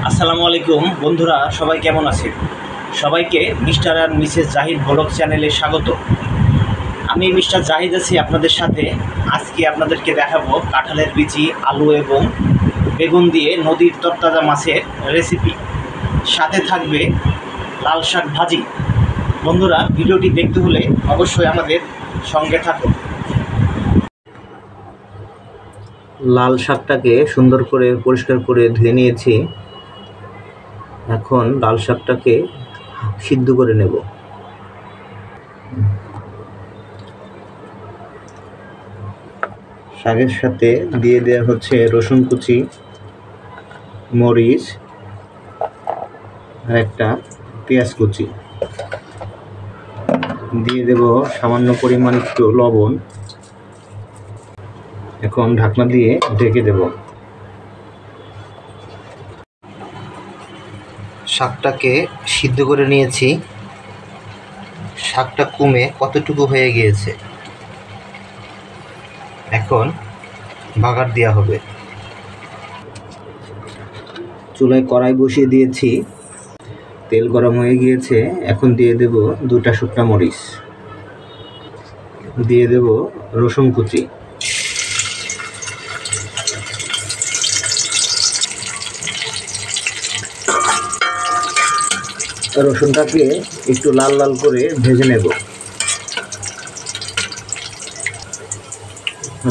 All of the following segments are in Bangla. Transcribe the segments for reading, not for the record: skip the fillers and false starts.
আসসালামু আলাইকুম বন্ধুরা, সবাই কেমন আছেন? সবাইকে মিস্টার আর মিসেস জাহিদ ব্লগ চ্যানেলে স্বাগত। আমি মিস্টার জাহিদ আছি আপনাদের সাথে। আজকে আপনাদেরকে দেখাবো কাঁঠালের বিচি, আলু এবং বেগুন দিয়ে নদীর তরতাজা মাছের রেসিপি। সাথে থাকবে লাল শাক ভাজি। বন্ধুরা, ভিডিওটি দেখতে হলে অবশ্যই আমাদের সঙ্গে থাকুন। লাল শাকটাকে সুন্দর করে পরিষ্কার করে ধুয়ে নিয়েছি। এখন লাল শাকটাকে সিদ্ধ করে নেব। শাকের সাথে দিয়ে দেওয়া হচ্ছে রসুন কুচি, মরিচ আর একটা পেঁয়াজ কুচি। দিয়ে দেব সামান্য পরিমাণ একটু লবণ। এখন ঢাকনা দিয়ে ঢেকে দেব। শাকটাকে সিদ্ধ করে নিয়েছি। শাকটা কমে কতটুকু হয়ে গিয়েছে, এখন বাগার দেওয়া হবে। চুলায় কড়াই বসিয়ে দিয়েছি, তেল গরম হয়ে গিয়েছে। এখন দিয়ে দেব 2টা শুকনো মরিচ, দিয়ে দেব রসুন কুচি, রসুনটাকে একটু লাল লাল করে ভেজে নেব।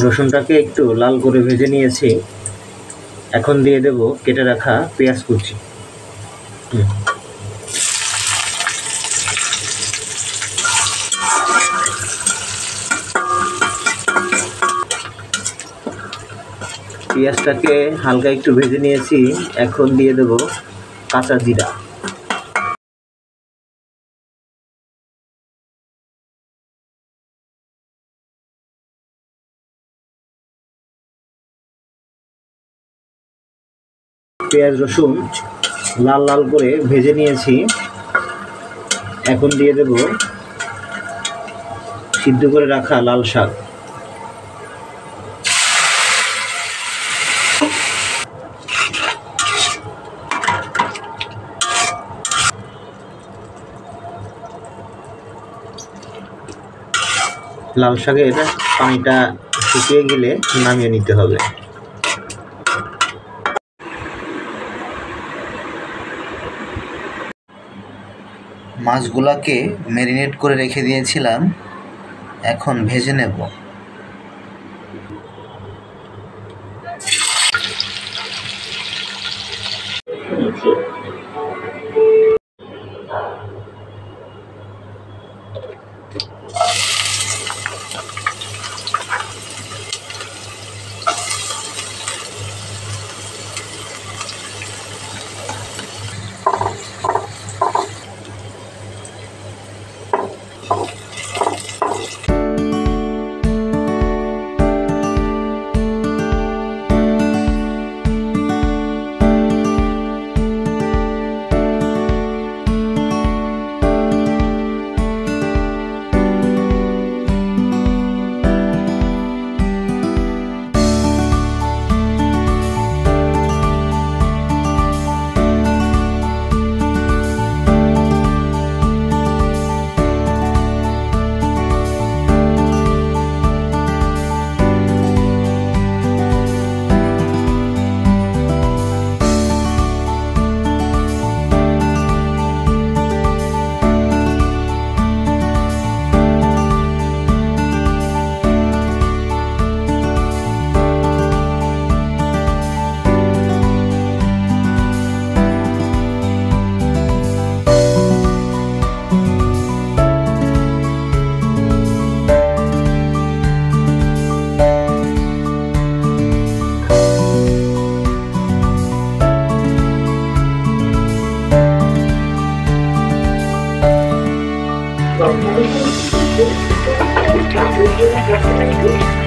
রসুনটাকে একটু লাল করে ভেজে নিয়েছি। এখন দিয়ে দেব কেটে রাখা পেঁয়াজ কুচি। পেঁয়াজটাকে হালকা একটু ভেজে নিয়েছি। এখন দিয়ে দেব কাঁচা জিরা, পেঁয়াজ রসুন লাল লাল করে ভেজে নিয়েছি। এখন দিয়ে দেব সিদ্ধ করে রাখা লাল শাক। লাল শাকের পানিটা শুকিয়ে গেলে নামিয়ে নিতে হবে। মাছগুলাকে ম্যারিনেট করে রেখে দিয়েছিলাম, এখন ভেজে নেব। Thank you.